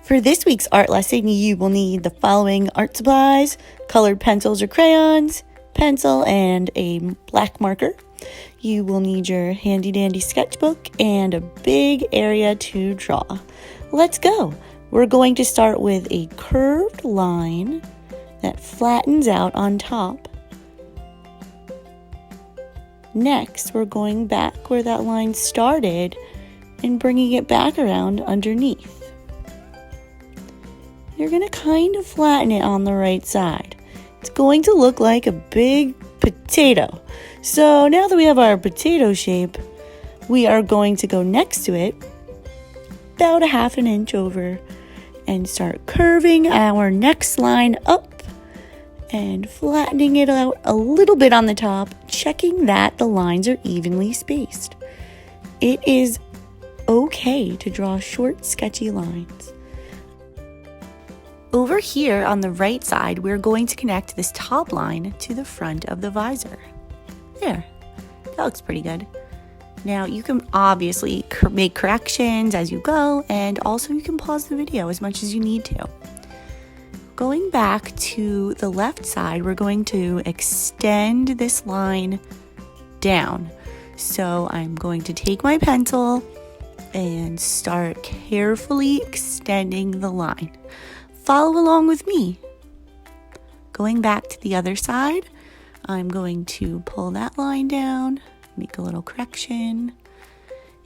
For this week's art lesson, you will need the following art supplies: colored pencils or crayons, pencil, and a black marker. You will need your handy dandy sketchbook and a big area to draw. Let's go. We're going to start with a curved line that flattens out on top. Next, we're going back where that line started and bringing it back around underneath. You're going to kind of flatten it on the right side. It's going to look like a big potato. So now that we have our potato shape, we are going to go next to it, about 1/2 inch over, and start curving our next line up and flattening it out a little bit on the top, checking that the lines are evenly spaced. It is okay to draw short, sketchy lines. Over here on the right side, we're going to connect this top line to the front of the visor. There, that looks pretty good. Now you can obviously make corrections as you go, and also you can pause the video as much as you need to. Going back to the left side, we're going to extend this line down. So I'm going to take my pencil and start carefully extending the line. Follow along with me. Going back to the other side, I'm going to pull that line down, make a little correction,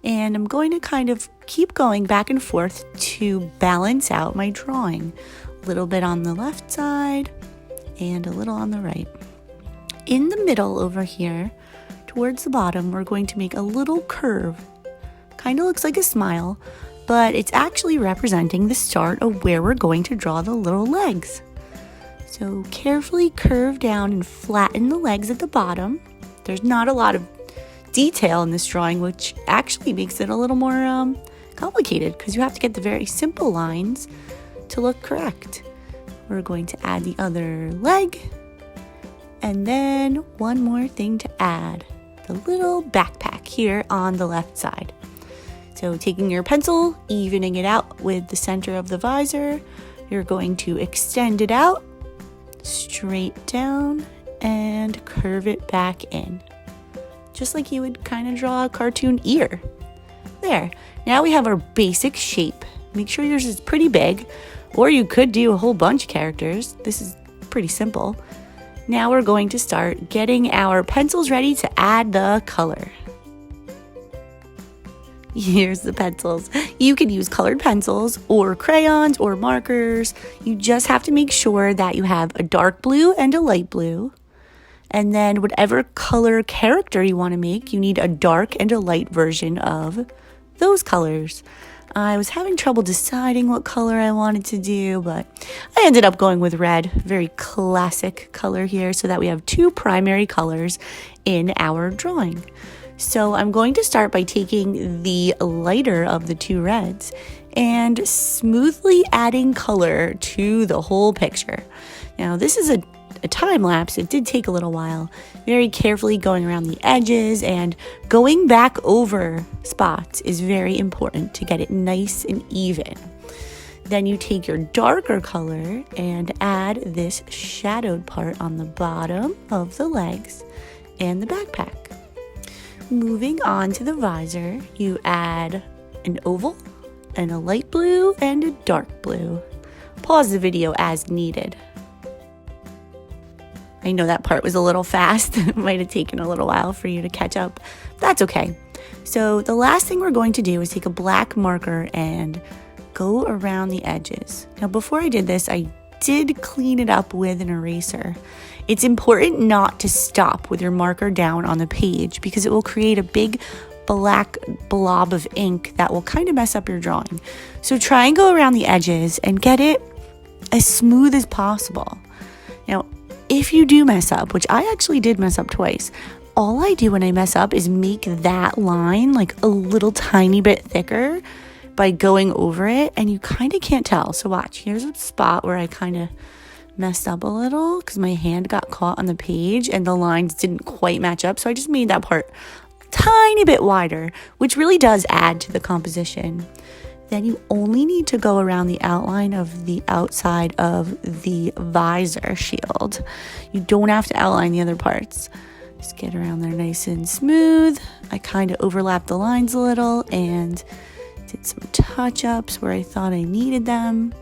and I'm going to kind of keep going back and forth to balance out my drawing. A little bit on the left side and a little on the right. In the middle over here, towards the bottom, we're going to make a little curve. Kind of looks like a smile, but it's actually representing the start of where we're going to draw the little legs. So carefully curve down and flatten the legs at the bottom. There's not a lot of detail in this drawing, which actually makes it a little more complicated because you have to get the very simple lines to look correct. We're going to add the other leg, and then one more thing to add, the little backpack here on the left side. So taking your pencil, evening it out with the center of the visor, you're going to extend it out, straight down, and curve it back in. Just like you would kind of draw a cartoon ear. There, now we have our basic shape. Make sure yours is pretty big, or you could do a whole bunch of characters. This is pretty simple. Now we're going to start getting our pencils ready to add the color. Here's the pencils. You could use colored pencils or crayons or markers. You just have to make sure that you have a dark blue and a light blue. And then whatever color character you want to make, you need a dark and a light version of those colors. I was having trouble deciding what color I wanted to do, but I ended up going with red. Very classic color here, so that we have two primary colors in our drawing. So I'm going to start by taking the lighter of the two reds and smoothly adding color to the whole picture. Now this is a time lapse. It did take a little while. Very carefully going around the edges and going back over spots is very important to get it nice and even. Then you take your darker color and add this shadowed part on the bottom of the legs and the backpack. Moving on to the visor, you add an oval and a light blue and a dark blue. Pause the video as needed. I know that part was a little fast. It might have taken a little while for you to catch up. That's okay. So the last thing we're going to do is take a black marker and go around the edges. Now before I did this, I did clean it up with an eraser. It's important not to stop with your marker down on the page because it will create a big black blob of ink that will kind of mess up your drawing. So try and go around the edges and get it as smooth as possible. Now, if you do mess up, which I actually did mess up twice, all I do when I mess up is make that line like a little tiny bit thicker by going over it, and you kind of can't tell. So watch, here's a spot where I kind of messed up a little because my hand got caught on the page and the lines didn't quite match up. So I just made that part a tiny bit wider, which really does add to the composition. Then you only need to go around the outline of the outside of the visor shield. You don't have to outline the other parts. Just get around there nice and smooth. I kind of overlapped the lines a little and did some touch-ups where I thought I needed them.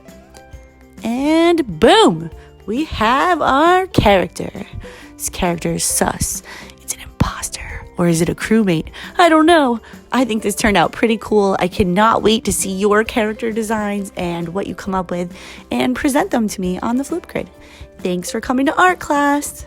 And boom! We have our character. This character is sus. It's an imposter. Or is it a crewmate? I don't know. I think this turned out pretty cool. I cannot wait to see your character designs and what you come up with and present them to me on the Flipgrid. Thanks for coming to art class.